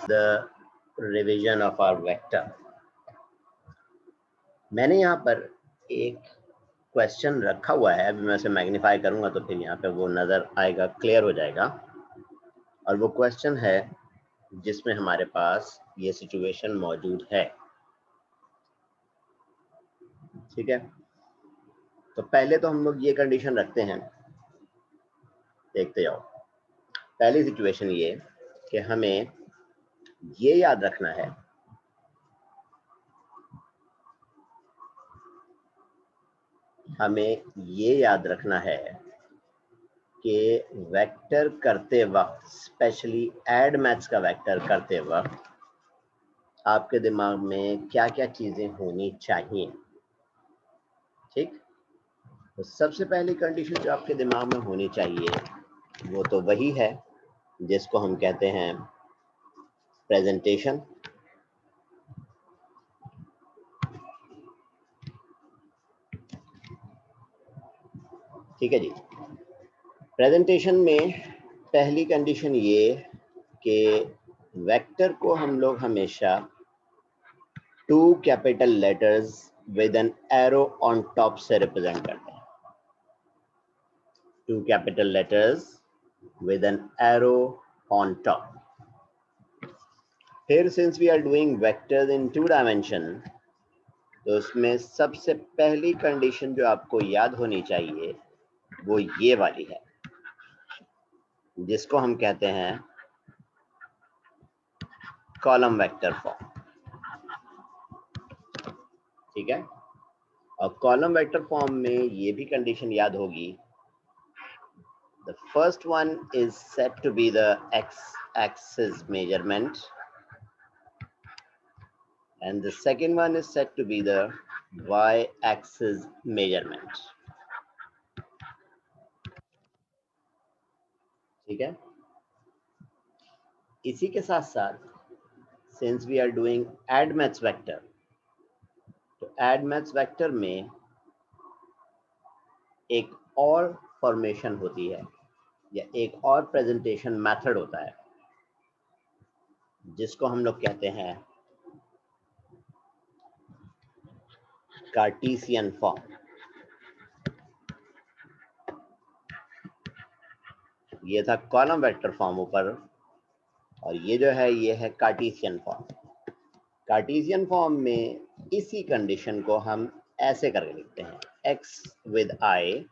the revision of our vector. मैंने यहाँ पर एक क्वेश्चन रखा हुआ है, अभी मैं उसे मैग्नीफाई करूंगा तो फिर यहाँ पे वो नजर आएगा, क्लियर हो जाएगा। और वो क्वेश्चन है जिसमें हमारे पास ये सिचुएशन मौजूद है। ठीक है, तो पहले तो हम लोग ये कंडीशन रखते हैं, देखते जाओ। पहली सिचुएशन ये कि हमें ये याद रखना है कि वेक्टर करते वक्त, स्पेशली ऐड मैथ्स का वेक्टर करते वक्त आपके दिमाग में क्या क्या चीजें होनी चाहिए। ठीक, तो सबसे पहली कंडीशन जो आपके दिमाग में होनी चाहिए वो तो वही है जिसको हम कहते हैं प्रेजेंटेशन। ठीक है जी, प्रेजेंटेशन में पहली कंडीशन ये कि वेक्टर को हम लोग हमेशा 2 capital letters with an arrow on top से रिप्रेजेंट करते हैं। 2 capital letters with an arrow on top. फिर since we are doing vectors in 2 dimension, तो उसमें सबसे पहली कंडीशन जो आपको याद होनी चाहिए वो ये वाली है, जिसको हम कहते हैं कॉलम वेक्टर फॉर्म। ठीक है, और कॉलम वेक्टर फॉर्म में ये भी कंडीशन याद होगी। The first one is set to be the X axis measurement and the second one is set to be the y-axis measurement. ठीक है, इसी के साथ साथ since we are doing add maths vector, तो add maths vector में एक और फॉर्मेशन होती है या एक और प्रेजेंटेशन मेथड होता है जिसको हम लोग कहते हैं कार्टेशियन फॉर्म। ये था कॉलम वेक्टर फॉर्म ऊपर, और ये जो है ये है कार्टेशियन फॉर्म। कार्टेशियन फॉर्म में इसी कंडीशन को हम ऐसे करके लिखते हैं, x with I,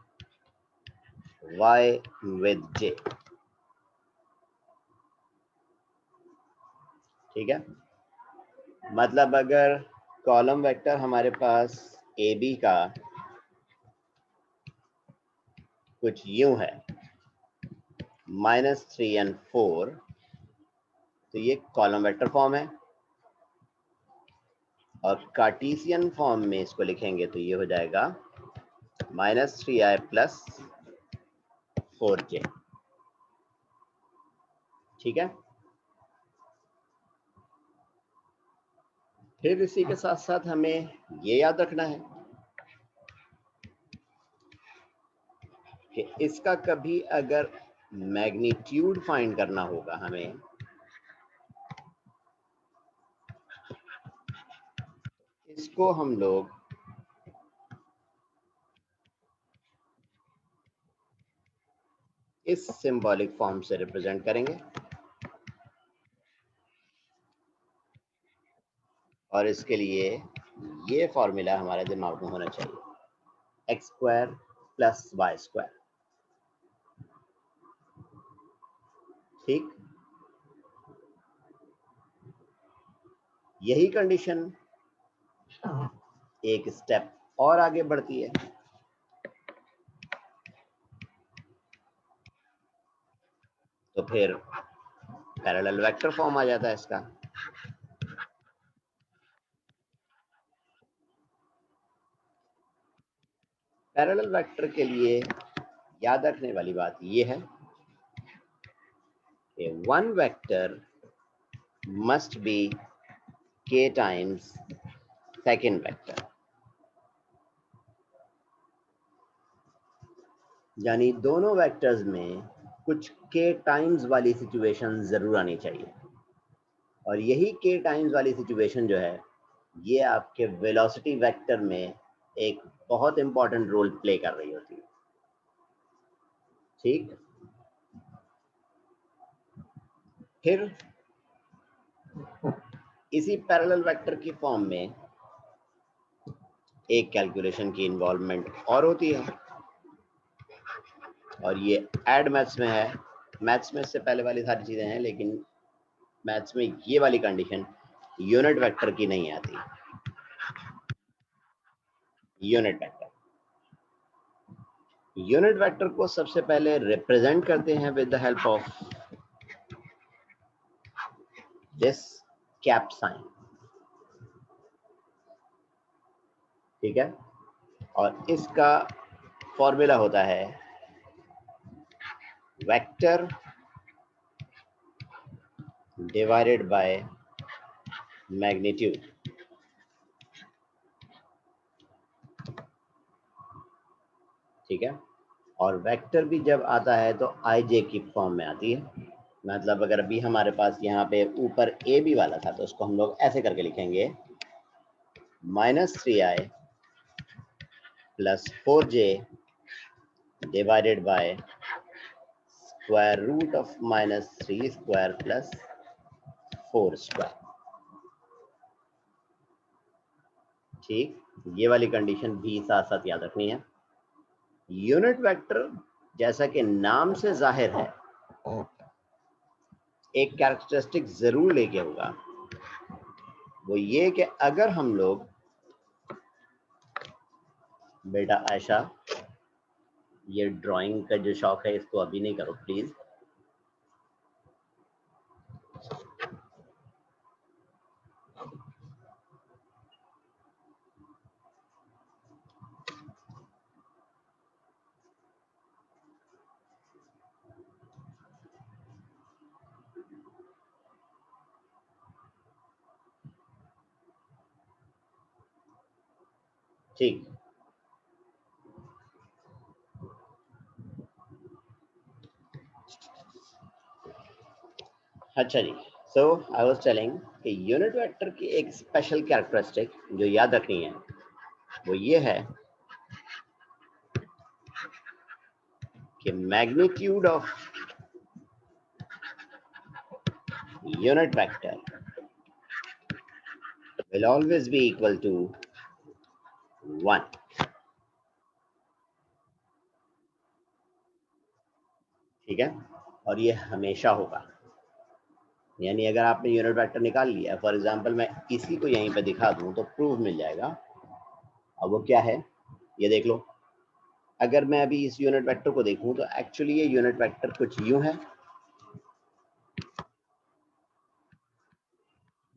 y with j। ठीक है, मतलब अगर कॉलम वेक्टर हमारे पास ए बी का कुछ यूं है -3 और 4, तो ये कॉलम वेक्टर फॉर्म है। और कार्टेशियन फॉर्म में इसको लिखेंगे तो ये हो जाएगा -3i + 4j। ठीक है, फिर इसी के साथ साथ हमें ये याद रखना है कि इसका कभी अगर मैग्नीट्यूड फाइंड करना होगा हमें, इसको हम लोग इस सिंबॉलिक फॉर्म से रिप्रेजेंट करेंगे। और इसके लिए ये फॉर्मूला हमारे दिमाग में होना चाहिए, x² + y²। ठीक, यही कंडीशन एक स्टेप और आगे बढ़ती है। तो फिर पैरेलल वेक्टर फॉर्म आ जाता है इसका। पैरेलल वेक्टर के लिए याद रखने वाली बात यह है कि one vector must be k times second vector, यानी दोनों वेक्टर्स में कुछ k टाइम्स वाली सिचुएशन जरूर आनी चाहिए। और यही k टाइम्स वाली सिचुएशन जो है ये आपके वेलोसिटी वेक्टर में एक बहुत इंपॉर्टेंट रोल प्ले कर रही होती है। ठीक, फिर इसी पैरेलल वेक्टर की फॉर्म में एक कैलकुलेशन की इन्वॉल्वमेंट और होती है, और ये एड मैथ्स में है। मैथ्स में इससे पहले वाली सारी चीजें हैं, लेकिन मैथ्स में ये वाली कंडीशन यूनिट वेक्टर की नहीं आती। यूनिट वेक्टर को सबसे पहले रिप्रेजेंट करते हैं with the help of this cap sine. ठीक है, और इसका फॉर्मूला होता है वेक्टर डिवाइडेड बाय मैग्नीट्यूड। ठीक है, और वेक्टर भी जब आता है तो आई जे की फॉर्म में आती है। मतलब अगर अभी हमारे पास यहाँ पे ऊपर ए बी वाला था तो उसको हम लोग ऐसे करके लिखेंगे, -3i + 4j divided by square root of -3 square plus 4 square. ठीक, ये वाली कंडीशन भी साथ साथ याद रखनी है। यूनिट वेक्टर जैसा कि नाम से जाहिर है एक कैरेक्टरिस्टिक जरूर लेके होगा, वो ये कि अगर हम लोग, बेटा आयशा ये ड्राइंग का जो शौक है इसको अभी नहीं करो प्लीज। ठीक, अच्छा जी। सो आई वाज टेलिंग कि यूनिट वेक्टर की एक स्पेशल कैरेक्टरिस्टिक जो याद रखनी है वो ये है कि magnitude of unit vector will always be equal to 1। ठीक है, और ये हमेशा होगा। यानी अगर आपने यूनिट वेक्टर निकाल लिया, फॉर एग्जांपल मैं इसी को यहीं पे दिखा दूं तो प्रूफ मिल जाएगा। अब वो क्या है ये देख लो। अगर मैं अभी इस यूनिट वेक्टर को देखूं तो एक्चुअली ये यूनिट वेक्टर कुछ यूं है,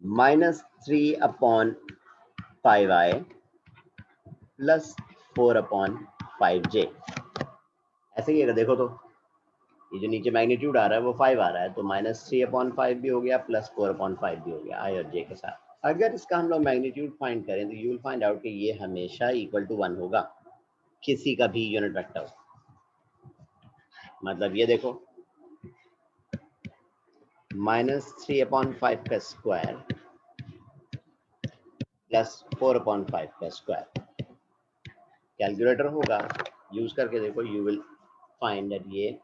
-3/5i + 4/5j। ऐसे ही अगर देखो तो ये जो नीचे मैग्नीट्यूड आ रहा है वो 5 आ रहा है, तो -3/5 भी हो गया +4/5 भी हो गया आई और जे के साथ। अगर इसका हम लोग मैग्नीट्यूड फाइंड करें तो यू विल फाइंड आउट कि ये हमेशा इक्वल टू 1 होगा, किसी का भी यूनिट वेक्टर। मतलब ये देखो, -3/5 का स्क्वायर +4/5 का स्क्वायर। कैलकुलेटर होगा, यूज करके देखो, यू विल फाइंड दैट ये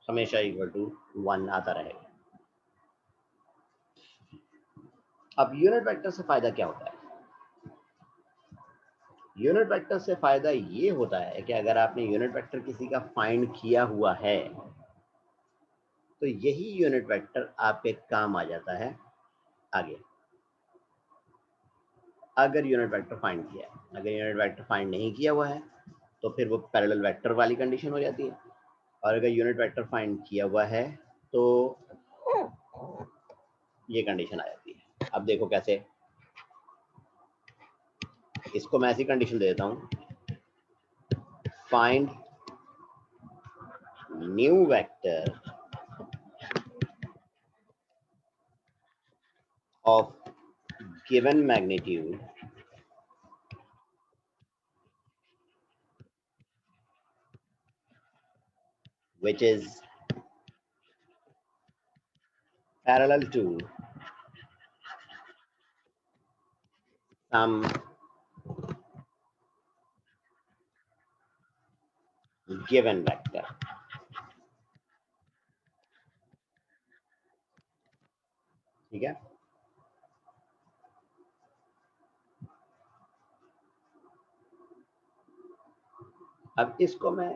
हमेशा इक्वल टू 1 आता रहेगा। अब यूनिट वेक्टर से फायदा क्या होता है? यूनिट वेक्टर से फायदा ये होता है कि अगर आपने यूनिट वेक्टर किसी का फाइंड किया हुआ है तो यही यूनिट वेक्टर आपके काम आ जाता है आगे। अगर यूनिट वेक्टर फाइंड किया है, अगर यूनिट वेक्टर फाइंड नहीं किया हुआ है तो फिर वो पैरेलल वेक्टर वाली कंडीशन हो जाती है, और अगर यूनिट वेक्टर फाइंड किया हुआ है तो ये कंडीशन आ जाती है। अब देखो कैसे, इसको मैं ऐसी कंडीशन दे देता हूँ, find new vector of given magnitude which is parallel to some given vector. ठीक है, अब इसको मैं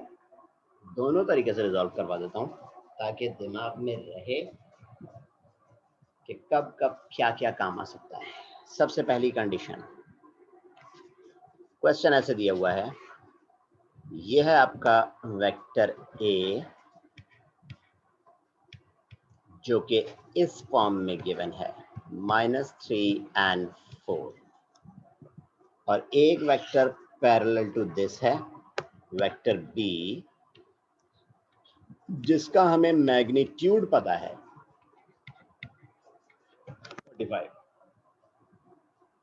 दोनों तरीके से रिजॉल्व करवा देता हूं ताकि दिमाग में रहे कि कब कब क्या क्या काम आ सकता है। सबसे पहली कंडीशन, क्वेश्चन ऐसे दिया हुआ है, यह है आपका वेक्टर ए जो कि इस फॉर्म में गिवन है -3 and 4, और एक वेक्टर पैरेलल टू दिस है वेक्टर बी जिसका हमें मैग्नीट्यूड पता है 45।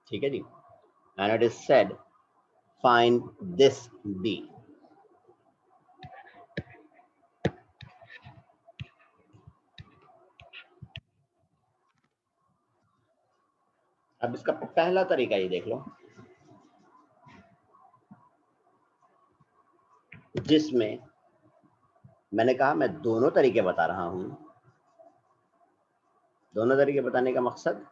ठीक है जी, and it is said find this B. अब इसका पहला तरीका ये देख लो, जिसमें मैंने कहा मैं दोनों तरीके बता रहा हूं। दोनों तरीके बताने का मकसद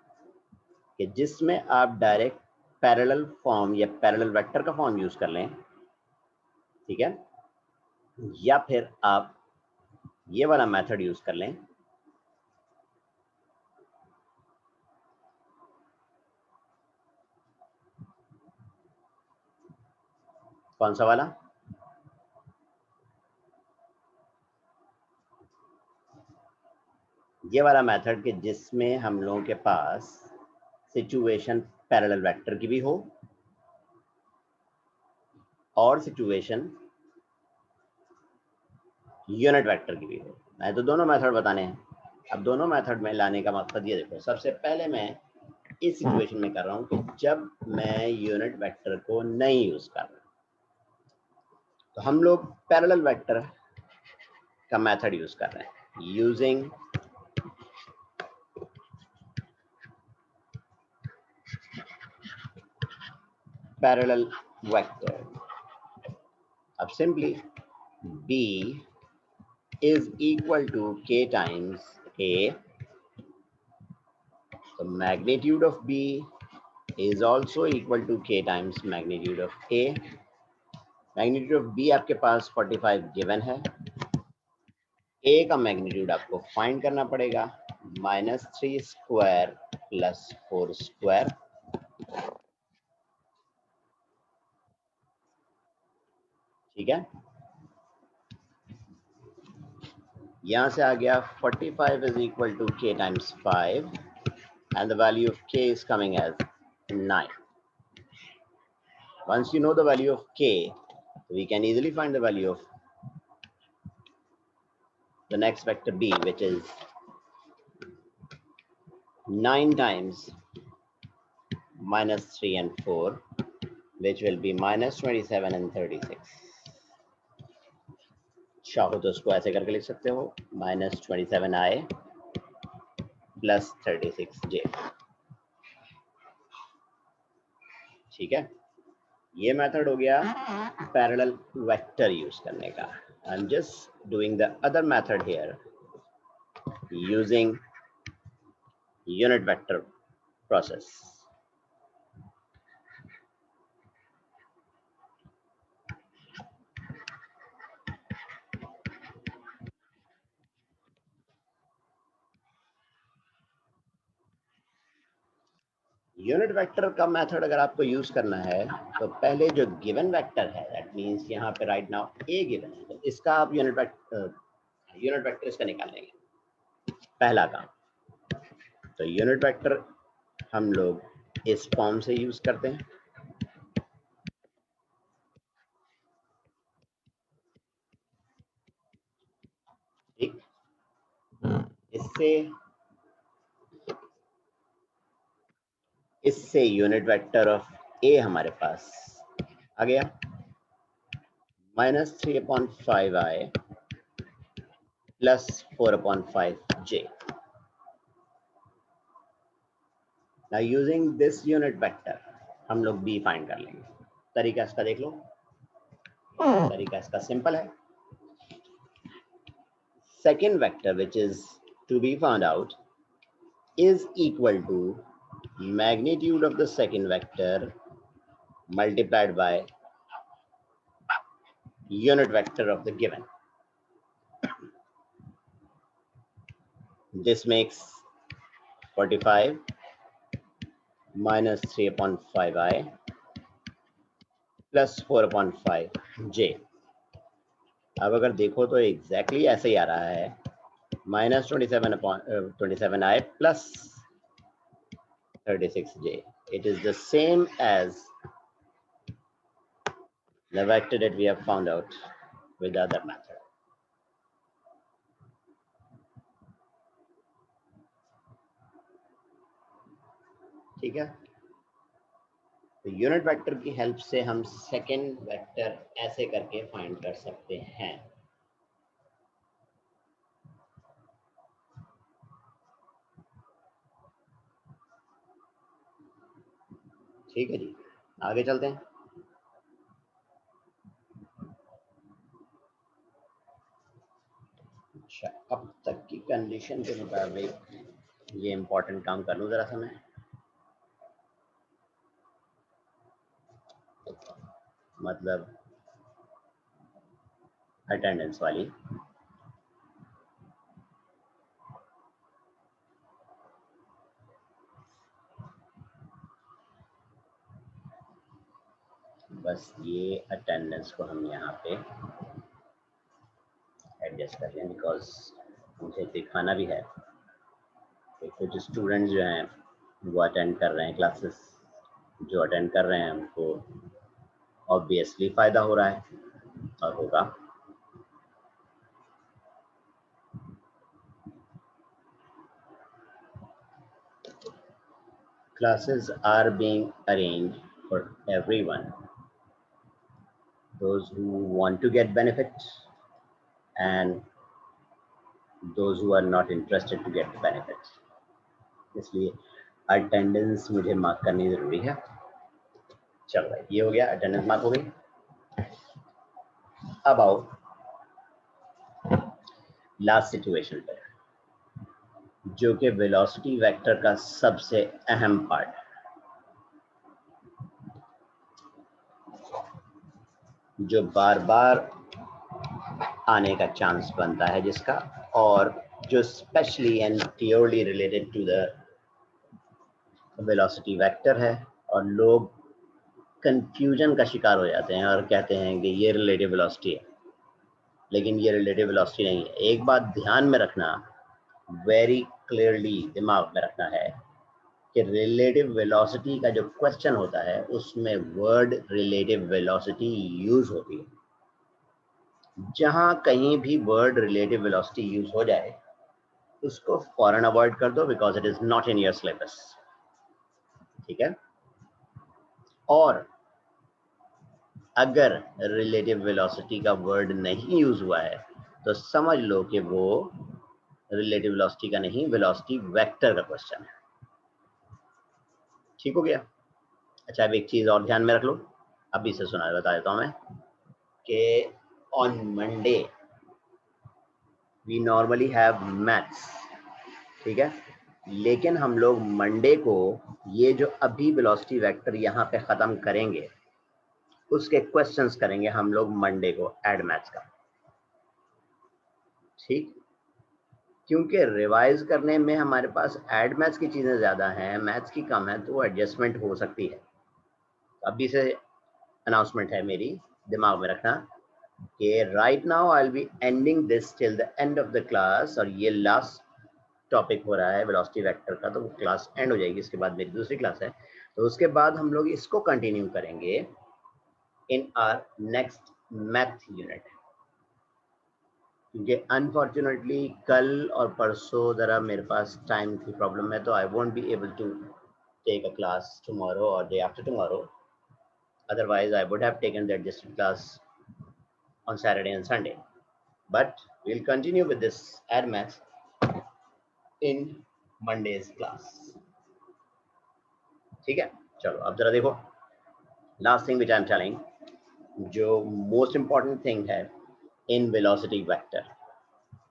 कि जिसमें आप डायरेक्ट पैरेलल फॉर्म या पैरेलल वेक्टर का फॉर्म यूज कर लें, ठीक है, या फिर आप ये वाला मेथड यूज कर लें, कौन सा वाला, ये वाला मेथड के जिसमें हम लोगों के पास सिचुएशन पैरेलल वेक्टर की भी हो और सिचुएशन यूनिट वेक्टर की भी हो। मैं तो दोनों मेथड बताने हैं। अब दोनों मेथड में लाने का मकसद ये देखो, सबसे पहले मैं इस सिचुएशन में कर रहा हूं कि जब मैं यूनिट वेक्टर को नहीं यूज कर रहा, तो हम लोग पैरेलल वेक्टर का मेथड यूज कर रहे हैं, यूजिंग पैरेलल वेक्टर। अब simply B is equal to K times A, so magnitude of B is also equal to K times magnitude of A। magnitude of B आपके पास 45 given है, A का magnitude आपको find करना पड़ेगा -3 square plus 4 square. ठीक है, यहां से आ गया 45 is equal to K times 5 and the value of K is coming as 9। Once you know the value of K, we can easily find the value of the next vector B, which is 9 times -3 and 4, which will be -27 and 36। चाहो तो इसको ऐसे करके लिख सकते हो, -27i plus 36j। ठीक है, ये मेथड हो गया पैरेलल वेक्टर यूज करने का। I am just doing the other method here using unit vector process. Unit vector का मेथड अगर आपको यूज करना है तो पहले जो गिवन वेक्टर है, दैट मींस यहाँ पे राइट नाउ ए गिवन है, तो इसका आप यूनिट वेक्टर इसका निकाल लेंगे, पहला काम। तो यूनिट वेक्टर हम लोग इस फॉर्म से यूज करते हैं। ठीक, इससे यूनिट वेक्टर ऑफ ए हमारे पास आ गया -3/5i plus 4/5j। Now using this unit vector हम लोग बी फाइंड कर लेंगे। तरीका इसका देख लो, तरीका इसका सिंपल है। Second vector which is to be found out is equal to magnitude of the second vector multiplied by unit vector of the given. This makes 45 minus 3 upon 5i plus 4 upon 5j. अब अगर देखो तो exactly ऐसे ही आ रहा है, minus 27 upon 27i plus 36j. It is the same as the vector that we have found out with the other method. ठीक है, तो यूनिट वेक्टर की हेल्प से हम सेकेंड वेक्टर ऐसे करके फाइंड कर सकते हैं। ठीक है जी, आगे चलते हैं। अच्छा, अब तक की कंडीशन के मुताबिक ये इंपॉर्टेंट काम कर लूँ जरा सा मैं। मतलब अटेंडेंस वाली। बस ये अटेंडेंस को हम यहाँ पे एडजस्ट कर लें, बिकॉज मुझे दिखाना भी है कि कुछ स्टूडेंट्स जो हैं वो अटेंड कर रहे हैं, क्लासेस जो अटेंड कर रहे हैं उनको ऑब्वियसली फ़ायदा हो रहा है और होगा। Classes are being arranged for everyone, those who want to get benefits and those who are not interested to get the benefits. इसलिए अटेंडेंस मुझे मार्क करनी जरूरी है। चलो भाई, ये हो गया, अटेंडेंस मार्क हो गई। अब आओ लास्ट सिचुएशन पर, जो कि वेलोसिटी वेक्टर का सबसे अहम पार्ट है, जो बार बार आने का चांस बनता है जिसका, और जो specially and purely related to the velocity vector है। और लोग कंफ्यूजन का शिकार हो जाते हैं और कहते हैं कि ये रिलेटिव वेलोसिटी है, लेकिन ये रिलेटिव वेलोसिटी नहीं है। एक बात ध्यान में रखना, वेरी क्लियरली दिमाग में रखना है कि रिलेटिव वेलोसिटी का जो क्वेश्चन होता है उसमें वर्ड रिलेटिव वेलोसिटी यूज होती है। जहां कहीं भी वर्ड रिलेटिव वेलोसिटी यूज हो जाए उसको फौरन अवॉइड कर दो, because it is not in your syllabus. ठीक है, और अगर रिलेटिव वेलोसिटी का वर्ड नहीं यूज हुआ है तो समझ लो कि वो रिलेटिव वेलोसिटी का नहीं, वेलोसिटी वेक्टर का क्वेश्चन है। ठीक हो गया। अच्छा, अब एक चीज और ध्यान में रख लो, अभी से सुना बता देता हूं मैं कि on Monday we normally have maths. ठीक है, लेकिन हम लोग मंडे को ये जो अभी वेलोसिटी वेक्टर यहाँ पे खत्म करेंगे उसके क्वेश्चंस करेंगे हम लोग मंडे को एड मैथ्स का। ठीक, क्योंकि रिवाइज करने में हमारे पास एड मैथ्स की चीज़ें ज़्यादा हैं, मैथ्स की कम है, तो एडजस्टमेंट हो सकती है। अभी से अनाउंसमेंट है मेरी, दिमाग में रखना कि right now I will be ending this till the end of the class, और ये लास्ट टॉपिक हो रहा है वेलोसिटी वेक्टर का, तो वो क्लास एंड हो जाएगी। इसके बाद मेरी दूसरी क्लास है, तो उसके बाद हम लोग इसको कंटिन्यू करेंगे in our next math unit. क्योंकि अनफॉर्चुनेटली कल और परसों ज़रा मेरे पास टाइम की प्रॉब्लम है, तो I won't be able to take a class tomorrow और day after tomorrow. Otherwise I would have taken the adjusted class on Saturday and Sunday, but we'll continue with this add maths in Monday's class. ठीक है, चलो अब जरा देखो, last thing which I am telling, जो most important thing है in velocity vector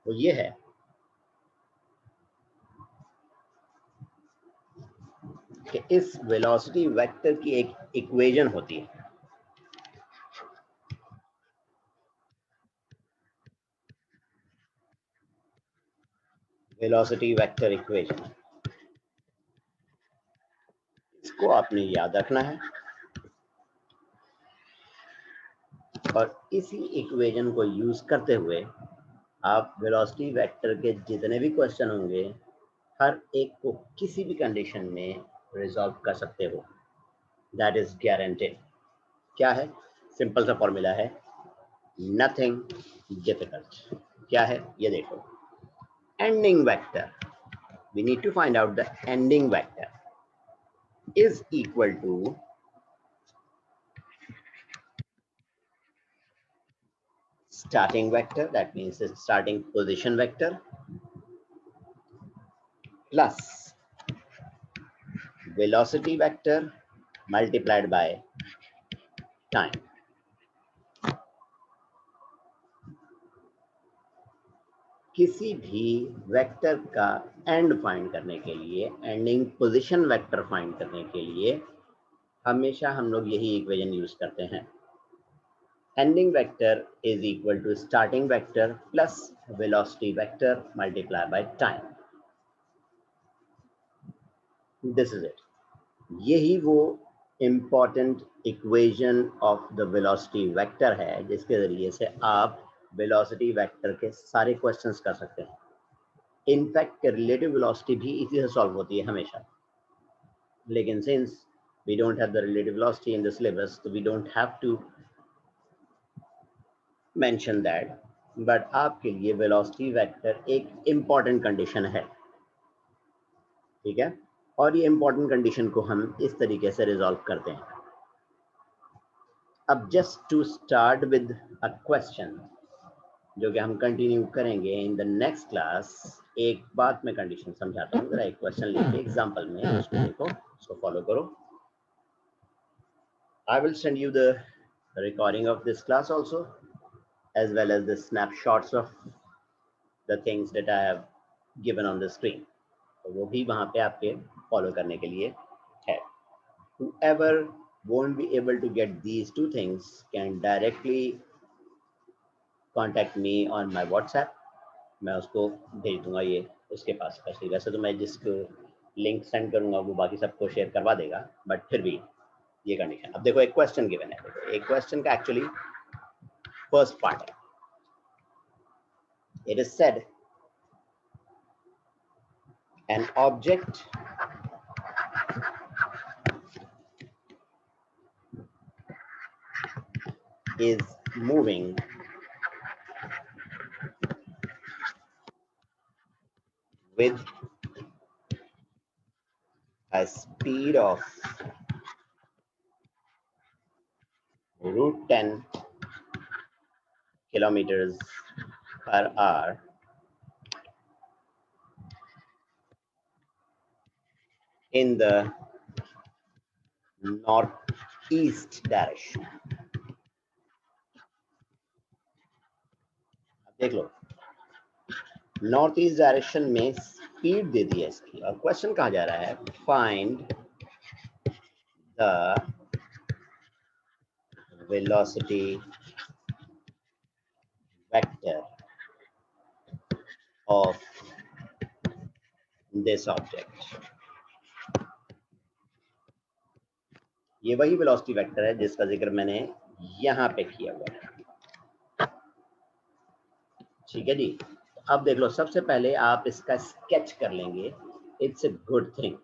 वो ये है कि इस वेलोसिटी वेक्टर की एक इक्वेशन होती है। वेलोसिटी वेक्टर इक्वेशन, इसको आपने याद रखना है और इसी इक्वेशन को यूज करते हुए आप वेलोसिटी वेक्टर के जितने भी क्वेश्चन होंगे हर एक को किसी भी कंडीशन में रिजॉल्व कर सकते हो। That is guaranteed. क्या है? सिंपल सा फॉर्मूला है, नथिंग डिफिकल्ट। क्या है ये देखो, ending vector, we need to find out the ending vector is equal to starting vector, that means the starting position vector, plus velocity vector multiplied by time. किसी भी vector का and find करने के लिए, एंडिंग पोजीशन वेक्टर फाइंड करने के लिए हमेशा हम लोग यही इक्वेशन यूज करते हैं। Ending vector is equal to starting vector plus velocity vector multiply by time. This is it. यही वो important equation of the velocity vector है जिसके जरिए से आप वेलोसिटी वेक्टर के सारे क्वेश्चंस कर सकते हैं। इनफैक्ट रिलेटिव वेलोसिटी भी इसी से सॉल्व होती है हमेशा, लेकिन since we don't have the relative velocity in the syllabus तो we don't have to mention that, but आपके लिए वेलोसिटी वेक्टर एक इम्पॉर्टेंट कंडीशन है, ठीक है। और ये इम्पॉर्टेंट कंडीशन को हम इस तरीके से रिजॉल्व करते हैं। अब just to start with a question जो कि हम कंटिन्यू करेंगे इन द नेक्स्ट क्लास, एक बात मैं कंडीशन समझाता हूँ। जरा एक क्वेश्चन लिखिए एग्जांपल में, उसको देखो, उसको फॉलो करो। I will send you the recording of this class also, as well as the snapshots of the things that I have given on the screen. तो वो भी वहाँ पे आपके फॉलो करने के लिए है। Whoever won't be able to get these two things can directly contact me on my WhatsApp. मैं उसको भेज दूंगा ये उसके पास स्पेशली। वैसे तो मैं जिसको लिंक सेंड करूंगा वो बाकी सबको शेयर करवा देगा, बट फिर भी ये कंडीशन। अब देखो एक क्वेश्चन गिवन है, देखो एक क्वेश्चन का एक्चुअली फर्स्ट पार्ट है। It is said an object is moving with a speed of √10 kilometers per hour in the northeast direction। देख लो, नॉर्थ ईस्ट डायरेक्शन में स्पीड दे दी है इसकी, और क्वेश्चन कहा जा रहा है find the velocity vector of this object. ये वही वेलोसिटी वेक्टर है जिसका जिक्र मैंने यहां पे किया हुआ है, ठीक है जी। अब देख लो, सबसे पहले आप इसका स्केच कर लेंगे, इट्स ए गुड थिंग।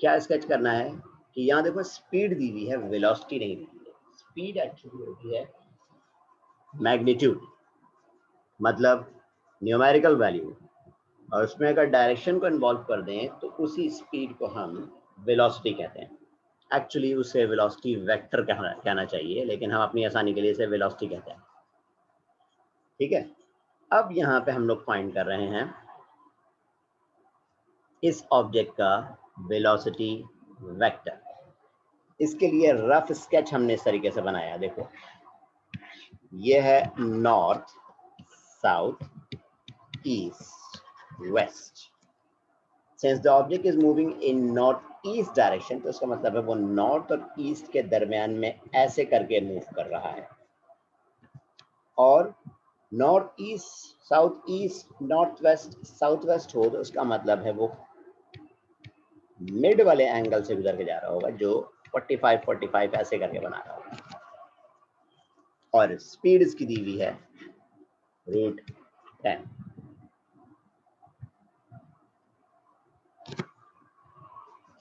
क्या स्केच करना है कि यहाँ देखो स्पीड दी हुई है, वेलोसिटी नहीं दी हुई है। स्पीड एक्चुअली होती है मैग्नीट्यूड, मतलब न्यूमेरिकल वैल्यू, और उसमें अगर डायरेक्शन को इन्वॉल्व कर दें तो उसी स्पीड को हम वेलोसिटी कहते हैं। एक्चुअली उसे वेलोसिटी वेक्टर कहना चाहिए, लेकिन हम अपनी आसानी के लिए इसे वेलोसिटी कहते हैं, ठीक है। अब यहाँ पे हम लोग फाइंड कर रहे हैं इस ऑब्जेक्ट का वेलोसिटी वेक्टर। इसके लिए रफ स्केच हमने इस तरीके से बनाया, देखो ये है north, south, east, west. Since the object is moving in north east direction, तो इसका मतलब है वो नॉर्थ और ईस्ट के दरमियान में ऐसे करके मूव कर रहा है। और north east, south east, north west, south west हो तो उसका मतलब है वो मिड वाले एंगल से गुजर के जा रहा होगा, जो 45 ऐसे करके बना रहा होगा। और स्पीड इसकी दी हुई है √10।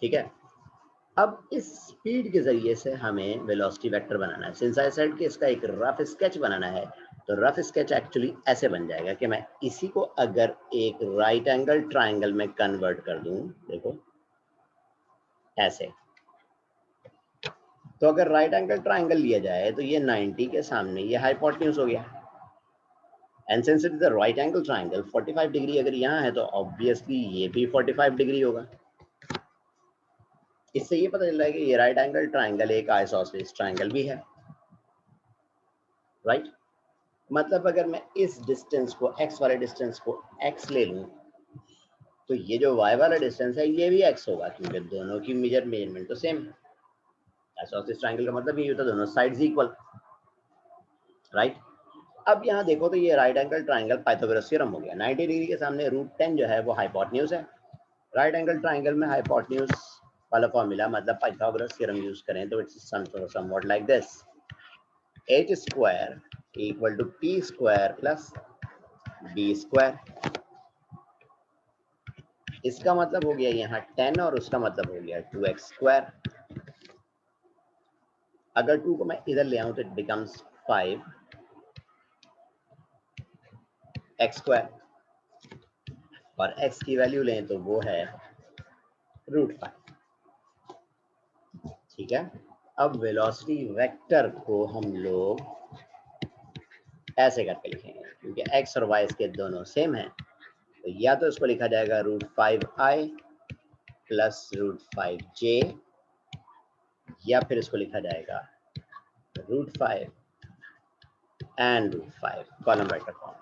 ठीक है, अब इस स्पीड के जरिए से हमें वेलोसिटी वेक्टर बनाना है। सिंस आई सेड कि इसका एक रफ स्केच बनाना है, तो रफ स्केच एक्चुअली ऐसे बन जाएगा कि मैं इसी को अगर एक राइट एंगल ट्राइंगल में कन्वर्ट कर दूं, देखो ऐसे, तो अगर राइट एंगल ट्राइंगल लिया जाए तो ये 90 के सामने ये हाइपोटेन्यूज हो गया। And since it is a right angle triangle, 45 degree अगर यहाँ है तो ऑब्वियसली ये भी 45 डिग्री होगा। इससे ये पता चल रहा है कि ये राइट एंगल ट्राइंगल एक आइसोसेलेस ट्राइंगल भी है, राइट। मतलब अगर मैं इस डिस्टेंस को, x वाले डिस्टेंस को x ले लूं, तो ये जो y वाला डिस्टेंस है ये भी x होगा, क्योंकि दोनों की मेजरमेंट तो सेम है। आइसोसेलेस ट्राइंगल का मतलब ये होता है दोनों साइड्स इक्वल, राइट। अब यहाँ देखो तो ये right angle triangle Pythagoras theorem हो गया। 90 डिग्री के सामने √10 जो है वो हाइपोटेन्यूज है। राइट एंगल ट्राइंगल में हाइपोटेन्यूज वाला फॉर्मूला मतलब पाइथागोरस थ्योरम यूज करें तो it's somewhat like this, h square equal to p square plus b square. इसका मतलब हो गया यहाँ 10 और उसका मतलब हो गया 2x स्क्वायर। अगर 2 को मैं इधर ले आऊं तो इट बिकम्स 5x स्क्वायर, और x की वैल्यू लें तो वो है √5। ठीक है, अब वेलोसिटी वेक्टर को हम लोग ऐसे करके लिखेंगे, क्योंकि x और y इसके दोनों सेम हैं, तो या तो इसको लिखा जाएगा √5i प्लस √5j, या फिर इसको लिखा जाएगा √5 एंड √5 कॉलम वेक्टर फॉर्म।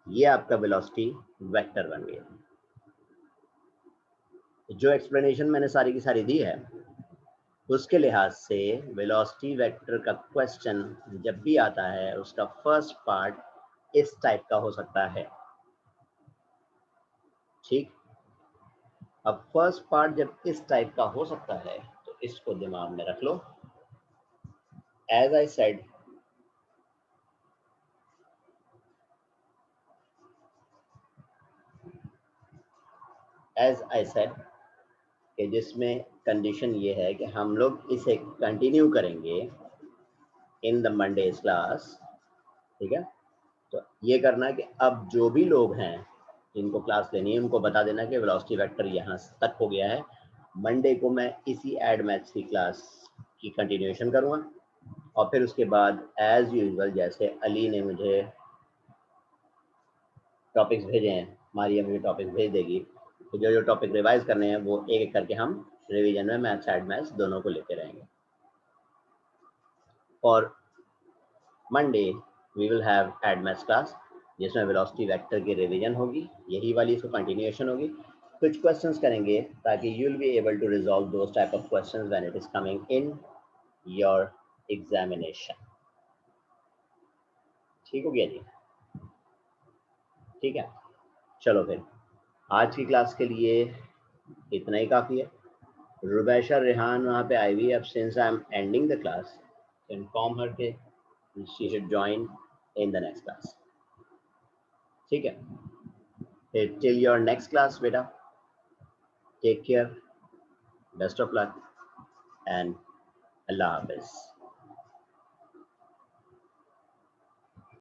ये आपका वेलोसिटी वेक्टर बन गया। जो एक्सप्लेनेशन मैंने सारी की सारी दी है, उसके लिहाज से वेलोसिटी वेक्टर का क्वेश्चन जब भी आता है उसका फर्स्ट पार्ट इस टाइप का हो सकता है। ठीक, अब फर्स्ट पार्ट जब इस टाइप का हो सकता है तो इसको दिमाग में रख लो। एज आई सेड, कि जिसमें कंडीशन ये है कि हम लोग इसे कंटिन्यू करेंगे इन द मंडेज क्लास। ठीक है, तो ये करना कि अब जो भी लोग हैं जिनको क्लास लेनी है उनको बता देना कि वेलोसिटी वेक्टर यहाँ तक हो गया है। मंडे को मैं इसी एड मैथ्स की क्लास की कंटिन्यूएशन करूँगा, और फिर उसके बाद एज यूजुअल जैसे अली ने मुझे टॉपिक्स भेजे हैं, मारिया मुझे टॉपिक्स भेज देगी, तो जो जो टॉपिक रिवाइज करने हैं वो एक एक करके हम रिवीजन में मैथ्स एड मैथ्स दोनों को लेते रहेंगे। और Monday we will have add maths class जिसमें वेलोसिटी वेक्टर की रिवीजन होगी, यही वाली इसको कंटिन्यूएशन होगी। कुछ क्वेश्चंस करेंगे ताकि you will be able to resolve those type of questions when it is coming in your examination. ठीक हो गया जी? ठीक है, चलो फिर आज की क्लास के लिए इतना ही काफ़ी है। रुबैशा रेहान वहाँ पे आई हुई है। अब since I am ending the class, inform her के she should join in the next class. ठीक है, फिर टिल योर नेक्स्ट क्लास बेटा, take care, best of luck and अल्लाह हाफिज़।